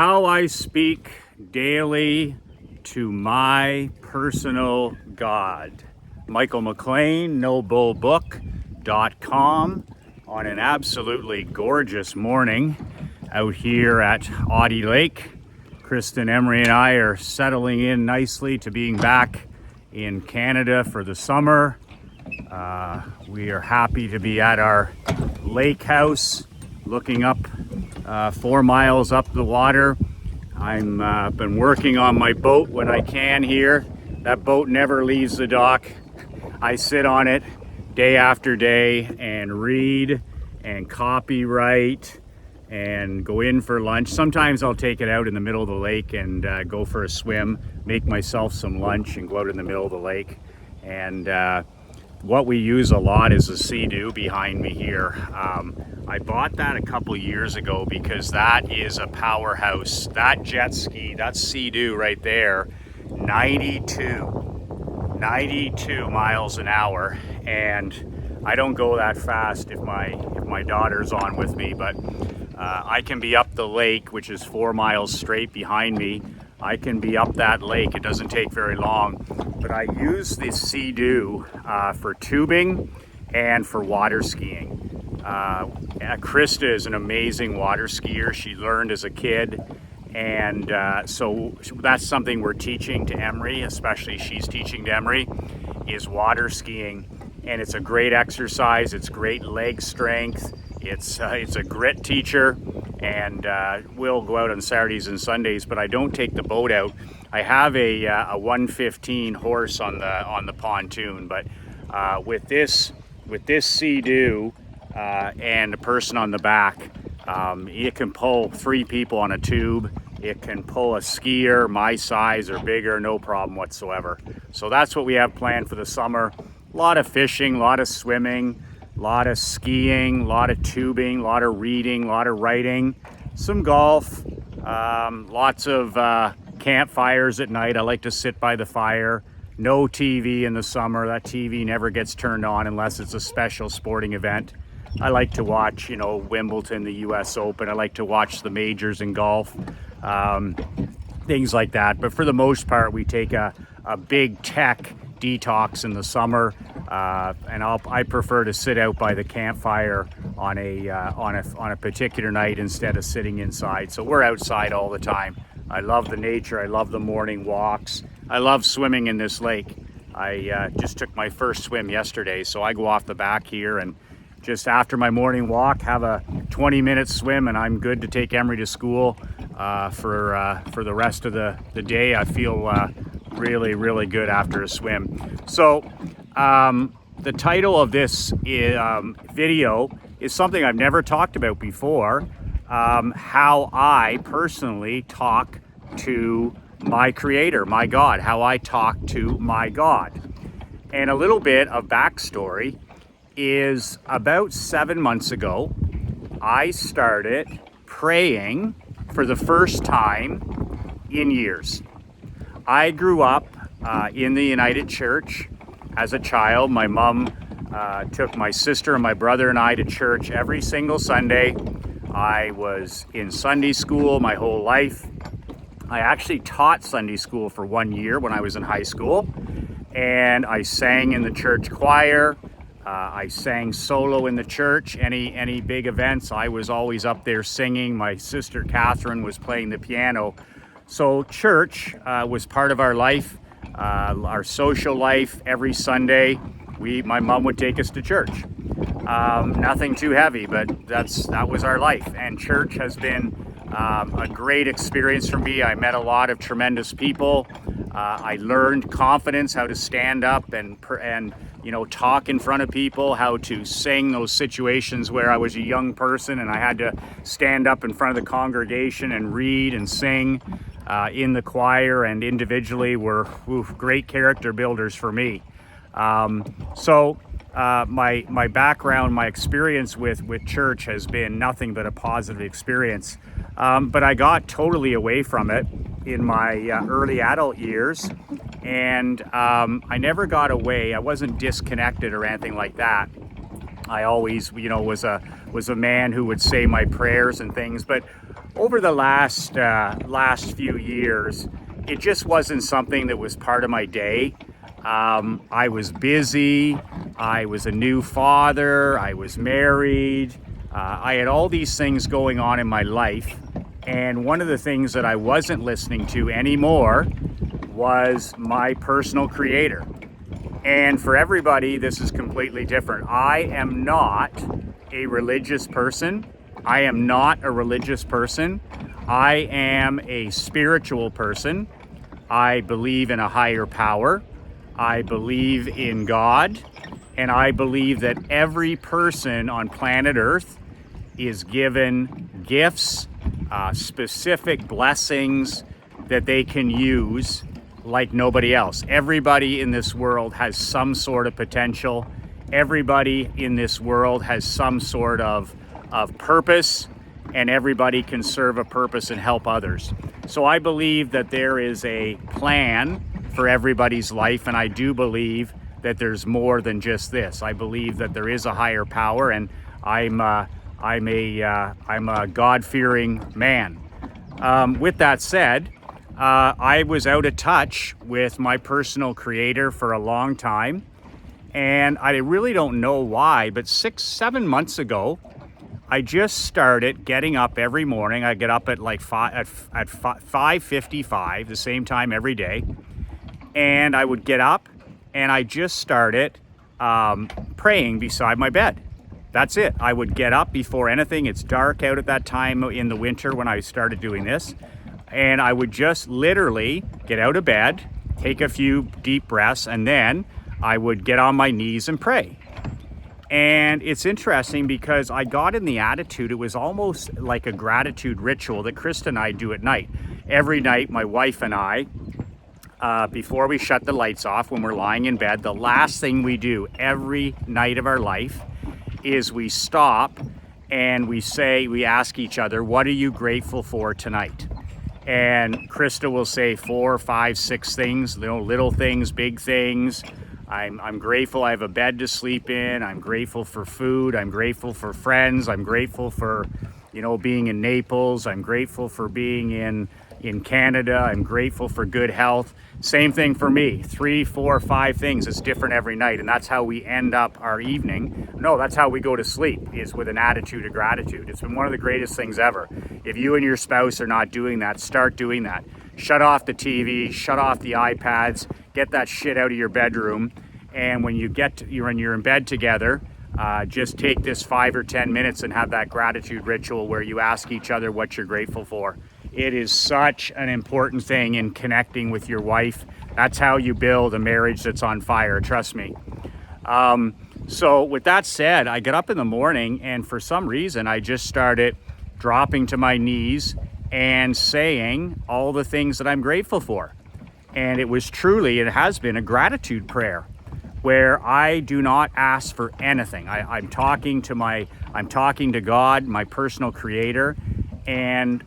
How I speak daily to my personal God. Michael McLean, nobullbook.com, on an absolutely gorgeous morning out here at Audie Lake. Kristen, Emery, and I are settling in nicely to being back in Canada for the summer. We are happy to be at our lake house, looking up 4 miles up the water. I'm been working on my boat when I can here. That boat never leaves the dock. I sit on it day after day and read and copyright and go in for lunch. Sometimes I'll take it out in the middle of the lake and go for a swim, make myself some lunch and go out in the middle of the lake. And what we use a lot is a SeaDoo behind me here. I bought that a couple years ago because that is a powerhouse. That jet ski, that SeaDoo right there, 92 miles an hour. And I don't go that fast if my daughter's on with me, but I can be up the lake, which is 4 miles straight behind me. I can be up that lake. It doesn't take very long, but I use the SeaDoo for tubing and for water skiing. Krista is an amazing water skier. She learned as a kid, and so that's something we're teaching to Emery, especially she's teaching to Emery, is water skiing. And it's a great exercise. It's great leg strength. It's a grit teacher, and we'll go out on Saturdays and Sundays, but I don't take the boat out. I have a 115 horse on the pontoon, but with this SeaDoo and a person on the back, it can pull 3 people on a tube. It can pull a skier my size or bigger, no problem whatsoever. So that's what we have planned for the summer. A lot of fishing, a lot of swimming, a lot of skiing, a lot of tubing, a lot of reading, a lot of writing, some golf, lots of campfires at night. I like to sit by the fire. No TV in the summer. That TV never gets turned on unless it's a special sporting event. I like to watch, Wimbledon, the US Open. I like to watch the majors in golf, things like that. But for the most part, we take a big tech detox in the summer, and I prefer to sit out by the campfire on a particular night instead of sitting inside. So we're outside all the time. I love the nature. I love the morning walks. I love swimming in this lake. I just took my first swim yesterday, so I go off the back here and just after my morning walk have a 20-minute swim, and I'm good to take Emery to school for the rest of the day. I feel really, really good after a swim. So the title of this video is something I've never talked about before, how I personally talk to my Creator, my God, how I talk to my God. And a little bit of backstory is about 7 months ago, I started praying for the first time in years. I grew up in the United Church as a child. My mom took my sister and my brother and I to church every single Sunday. I was in Sunday school my whole life. I actually taught Sunday school for 1 year when I was in high school, and I sang in the church choir. I sang solo in the church. Any big events, I was always up there singing. My sister Catherine was playing the piano. So church was part of our life, our social life. Every Sunday, my mom would take us to church. Nothing too heavy, but that was our life. And church has been a great experience for me. I met a lot of tremendous people. I learned confidence, how to stand up and talk in front of people, how to sing those situations where I was a young person and I had to stand up in front of the congregation and read and sing in the choir, and individually were great character builders for me. So my background, my experience with church has been nothing but a positive experience. But I got totally away from it in my early adult years, and I never got away. I wasn't disconnected or anything like that. I always, was a man who would say my prayers and things. But over the last few years, it just wasn't something that was part of my day. I was busy. I was a new father. I was married. I had all these things going on in my life. And one of the things that I wasn't listening to anymore was my personal creator. And for everybody, this is completely different. I am not a religious person. I am not a religious person. I am a spiritual person. I believe in a higher power. I believe in God. And I believe that every person on planet Earth is given gifts, specific blessings that they can use like nobody else. Everybody in this world has some sort of potential. Everybody in this world has some sort of purpose, and everybody can serve a purpose and help others. So I believe that there is a plan for everybody's life, and I do believe that there's more than just this. I believe that there is a higher power, and I'm a God-fearing man. With that said, I was out of touch with my personal creator for a long time, and I really don't know why, but 6-7 months ago, I just started getting up every morning. I get up at like 5:55, the same time every day, and I would get up and I just started praying beside my bed. That's it. I would get up before anything. It's dark out at that time in the winter when I started doing this. And I would just literally get out of bed, take a few deep breaths, and then I would get on my knees and pray. And it's interesting because I got in the attitude, it was almost like a gratitude ritual that Krista and I do at night. Every night, my wife and I, before we shut the lights off when we're lying in bed, the last thing we do every night of our life is we stop and we ask each other, what are you grateful for tonight? And Krista will say 4, 5, 6 things, little things, big things. I'm grateful I have a bed to sleep in. I'm grateful for food. I'm grateful for friends. I'm grateful for, being in Naples. I'm grateful for being in Canada. I'm grateful for good health. Same thing for me, 3, 4, 5 things. It's different every night. And that's how we end up our evening. No, that's how we go to sleep, is with an attitude of gratitude. It's been one of the greatest things ever. If you and your spouse are not doing that, start doing that. Shut off the TV, shut off the iPads, get that shit out of your bedroom. And when you're in bed together, just take this 5 or 10 minutes and have that gratitude ritual where you ask each other what you're grateful for. It is such an important thing in connecting with your wife. That's how you build a marriage that's on fire, trust me. So with that said, I get up in the morning and for some reason I just started dropping to my knees and saying all the things that I'm grateful for. And it has been a gratitude prayer where I do not ask for anything. I'm talking to God, my personal creator, and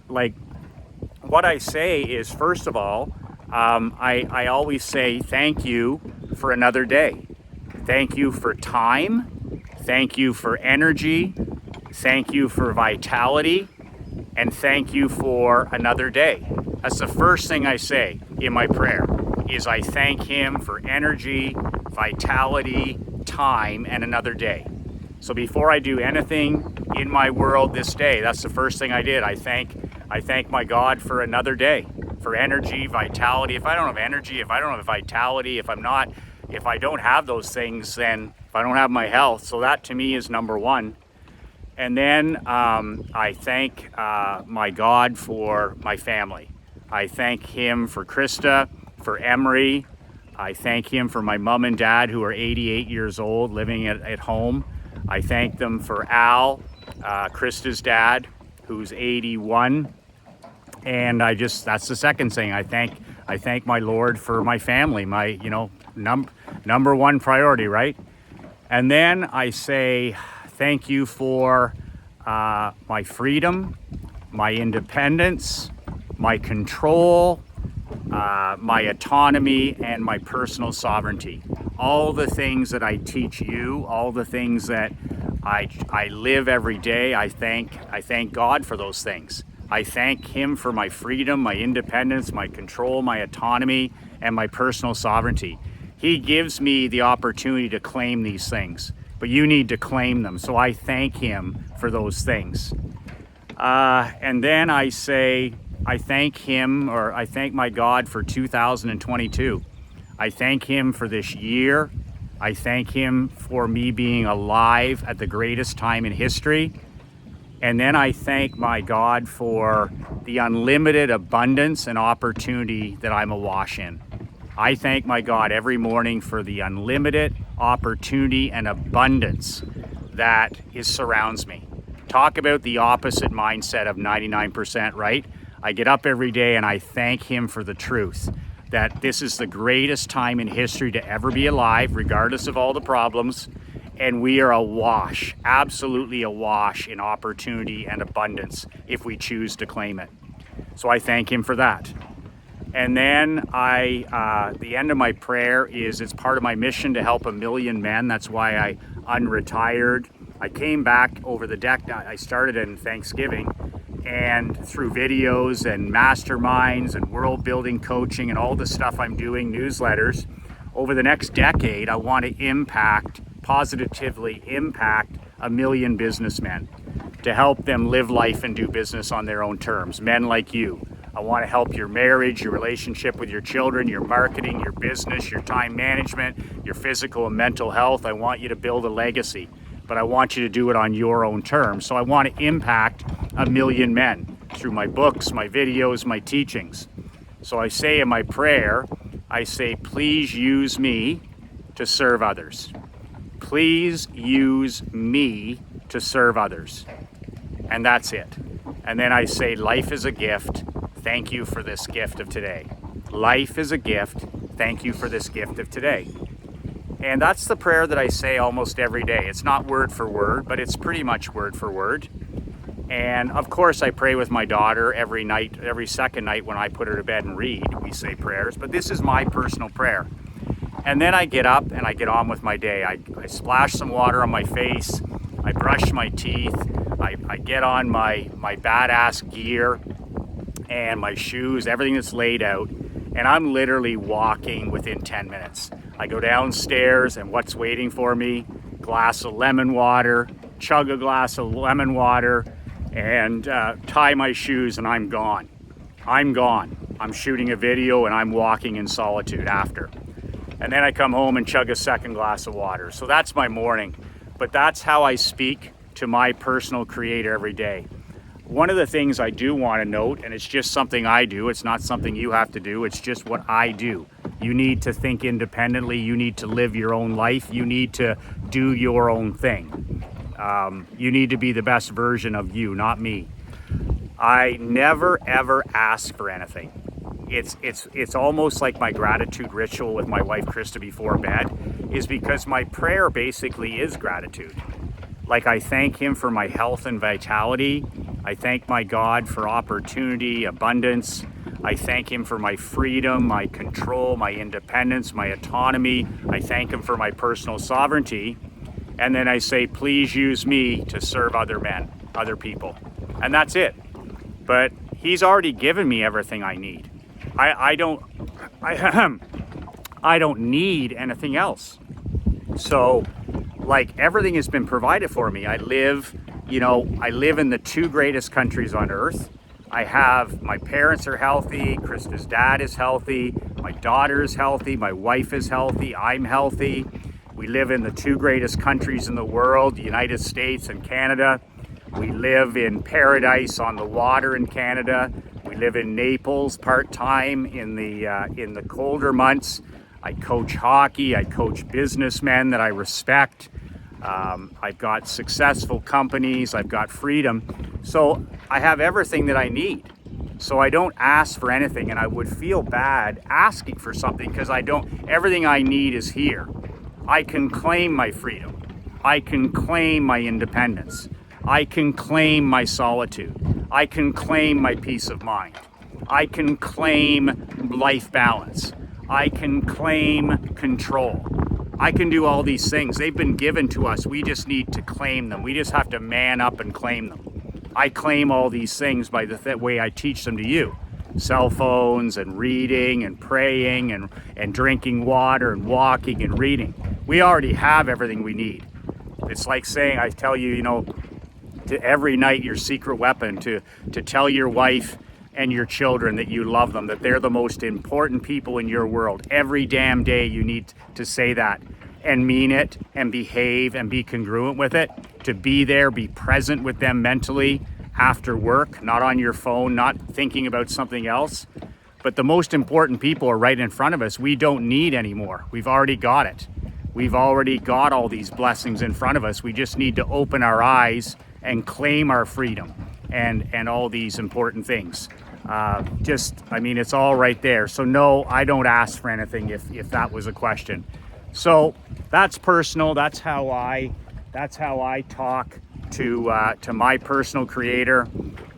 what I say is, first of all, I always say thank you for another day. Thank you for time. Thank you for energy. Thank you for vitality. And thank you for another day. That's the first thing I say in my prayer, is I thank him for energy, vitality, time, and another day. So before I do anything in my world this day, that's the first thing I did. I thank my God for another day, for energy, vitality. If I don't have energy, if I don't have vitality, if I don't have those things, then if I don't have my health, so that to me is number one. And then I thank my God for my family. I thank him for Krista, for Emery. I thank him for my mom and dad who are 88 years old living at home. I thank them for Al, Krista's dad, who's 81. And that's the second thing. I thank my Lord for my family, my, number one priority, right? And then I say thank you for my freedom, my independence, my control, my autonomy, and my personal sovereignty. All the things that I teach you, all the things that I live every day. I thank God for those things. I thank Him for my freedom, my independence, my control, my autonomy, and my personal sovereignty. He gives me the opportunity to claim these things, but you need to claim them. So I thank Him for those things. And then I say, I thank Him, or I thank my God for 2022. I thank Him for this year. I thank Him for me being alive at the greatest time in history. And then I thank my God for the unlimited abundance and opportunity that I'm awash in. I thank my God every morning for the unlimited opportunity and abundance that surrounds me. Talk about the opposite mindset of 99%, right? I get up every day and I thank Him for the truth that this is the greatest time in history to ever be alive, regardless of all the problems. And we are awash, absolutely awash in opportunity and abundance if we choose to claim it. So I thank Him for that. And then the end of my prayer is it's part of my mission to help 1 million men. That's why I unretired. I came back over the deck. I started in Thanksgiving, and through videos and masterminds and world building coaching and all the stuff I'm doing, newsletters, over the next decade, I want to positively impact 1 million businessmen to help them live life and do business on their own terms. Men like you. I want to help your marriage, your relationship with your children, your marketing, your business, your time management, your physical and mental health. I want you to build a legacy, but I want you to do it on your own terms. So I want to impact 1 million men through my books, my videos, my teachings. So I say in my prayer, I say, please use me to serve others. Please use me to serve others. And that's it. And then I say, life is a gift. Thank you for this gift of today. Life is a gift. Thank you for this gift of today. And that's the prayer that I say almost every day. It's not word for word, but it's pretty much word for word. And of course, I pray with my daughter every night, every second night when I put her to bed and read. We say prayers, but this is my personal prayer. And then I get up and I get on with my day. I splash some water on my face. I brush my teeth. I get on my badass gear and my shoes, everything that's laid out. And I'm literally walking within 10 minutes. I go downstairs and what's waiting for me? Glass of lemon water, chug a glass of lemon water, and tie my shoes, and I'm gone. I'm gone. I'm shooting a video and I'm walking in solitude after. And then I come home and chug a second glass of water. So that's my morning. But that's how I speak to my personal creator every day. One of the things I do want to note, and it's just something I do, it's not something you have to do, it's just what I do. You need to think independently, you need to live your own life, you need to do your own thing. You need to be the best version of you, not me. I never ever ask for anything. It's almost like my gratitude ritual with my wife Krista before bed, is because my prayer basically is gratitude. Like I thank Him for my health and vitality. I thank my God for opportunity, abundance. I thank Him for my freedom, my control, my independence, my autonomy. I thank Him for my personal sovereignty. And then I say, please use me to serve other men, other people. And that's it. But He's already given me everything I need. I don't need anything else. So like everything has been provided for me. I live in the two greatest countries on earth. My parents are healthy, Krista's dad is healthy, my daughter is healthy, my wife is healthy, I'm healthy. We live in the two greatest countries in the world, the United States and Canada. We live in paradise on the water in Canada. We live in Naples part-time in the colder months. I coach hockey, I coach businessmen that I respect. I've got successful companies, I've got freedom. So I have everything that I need. So I don't ask for anything, and I would feel bad asking for something because everything I need is here. I can claim my freedom. I can claim my independence. I can claim my solitude. I can claim my peace of mind. I can claim life balance. I can claim control. I can do all these things. They've been given to us. We just need to claim them. We just have to man up and claim them. I claim all these things by the way I teach them to you. Cell phones and reading and praying and drinking water and walking and reading. We already have everything we need. It's like saying, I tell you, you know, to every night your secret weapon, to tell your wife and your children that you love them, that they're the most important people in your world. Every damn day you need to say that and mean it and behave and be congruent with it, to be there, be present with them mentally after work, not on your phone, not thinking about something else. But the most important people are right in front of us. We don't need anymore. We've already got it. We've already got all these blessings in front of us. We just need to open our eyes and claim our freedom and all these important things. I mean, it's all right there. So no, I don't ask for anything if that was a question. So that's personal. That's how I talk to my personal creator.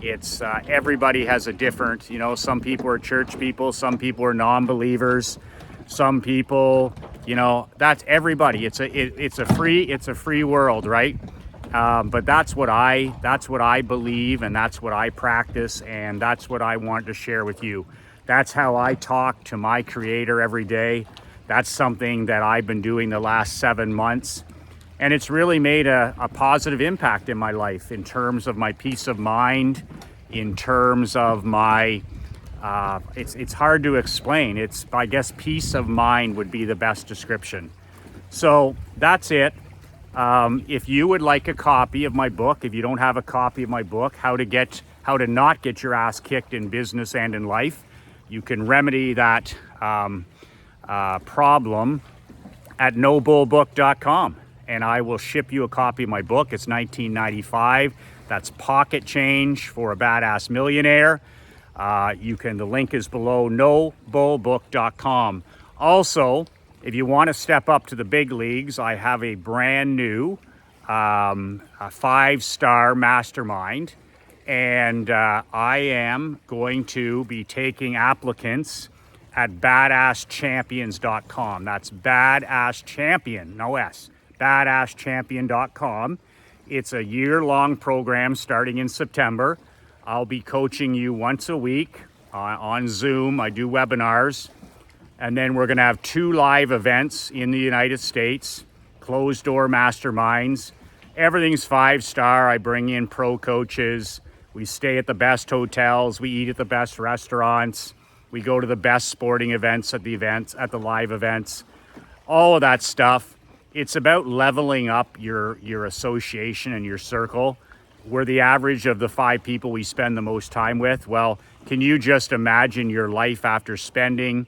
It's everybody has a different, you know, some people are church people, some people are non-believers, some people, you know, that's everybody. It's a free world, right? But that's what I believe, and that's what I practice, and that's what I want to share with you. That's how I talk to my creator every day. That's something that I've been doing the last 7 months. And it's really made a positive impact in my life in terms of my peace of mind, in terms of my, it's hard to explain. I guess peace of mind would be the best description. So that's it. If you would like a copy of my book, if you don't have a copy of my book, how to not get your ass kicked in business and in life, you can remedy that problem at nobullbook.com. And I will ship you a copy of my book. It's $19.95. That's pocket change for a badass millionaire. The link is below, nobullbook.com. Also, if you want to step up to the big leagues, I have a brand new 5-star mastermind. And I am going to be taking applicants at badasschampions.com. That's badasschampion, no S. badasschampion.com. It's a year-long program starting in September. I'll be coaching you once a week on Zoom. I do webinars. And then we're going to have 2 live events in the United States, closed-door masterminds. Everything's 5-star. I bring in pro coaches. We stay at the best hotels. We eat at the best restaurants. We go to the best sporting events at the live events. All of that stuff. It's about leveling up your association and your circle. We're the average of the 5 people we spend the most time with. Well, can you just imagine your life after spending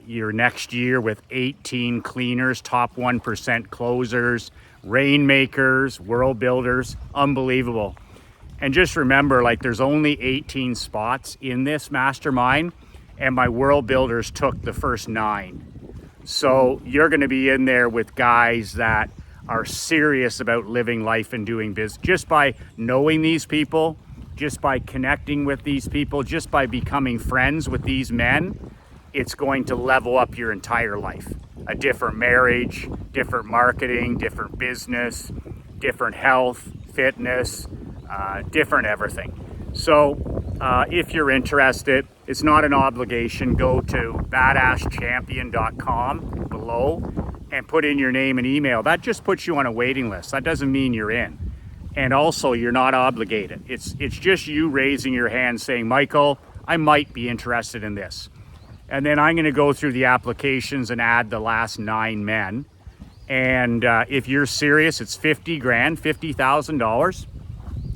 your next year with 18 cleaners, top 1% closers, rainmakers, world builders? Unbelievable. And just remember, like, there's only 18 spots in this mastermind, and my world builders took the first 9. So you're going to be in there with guys that are serious about living life and doing business. Just by knowing these people, just by connecting with these people, just by becoming friends with these men, it's going to level up your entire life. A different marriage, different marketing, different business, different health, fitness, different everything. So if you're interested, it's not an obligation. Go to badasschampion.com below and put in your name and email. That just puts you on a waiting list. That doesn't mean you're in. And also, you're not obligated. It's just you raising your hand saying, Michael, I might be interested in this. And then I'm going to go through the applications and add the last 9 men. And if you're serious, it's $50,000.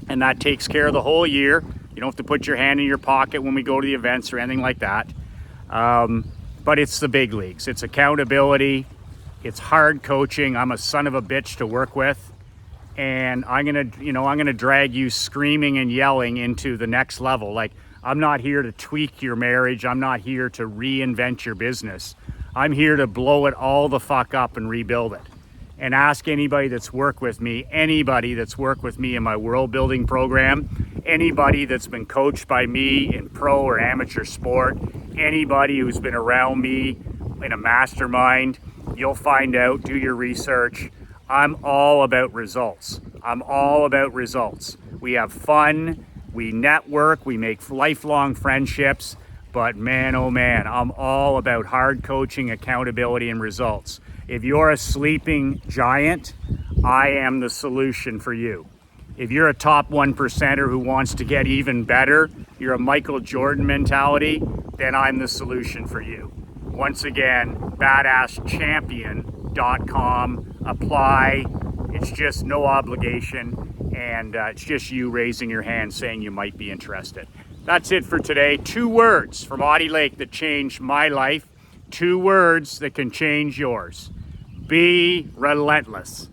And that takes care of the whole year. You don't have to put your hand in your pocket when we go to the events or anything like that. But it's the big leagues. It's accountability. It's hard coaching. I'm a son of a bitch to work with. And I'm gonna drag you screaming and yelling into the next level. Like, I'm not here to tweak your marriage. I'm not here to reinvent your business. I'm here to blow it all the fuck up and rebuild it. And ask anybody that's worked with me in my world building program, anybody that's been coached by me in pro or amateur sport, anybody who's been around me in a mastermind, You'll find out, do your research. I'm all about results. I'm all about results. We have fun, we network, we make lifelong friendships, but man, oh man, I'm all about hard coaching, accountability, and results. If you're a sleeping giant, I am the solution for you. If you're a top 1%er who wants to get even better, you're a Michael Jordan mentality, then I'm the solution for you. Once again, badasschampion.com. Apply. It's just no obligation, and it's just you raising your hand saying you might be interested. That's it for today. 2 words from Audie Lake that changed my life. 2 words that can change yours. Be relentless.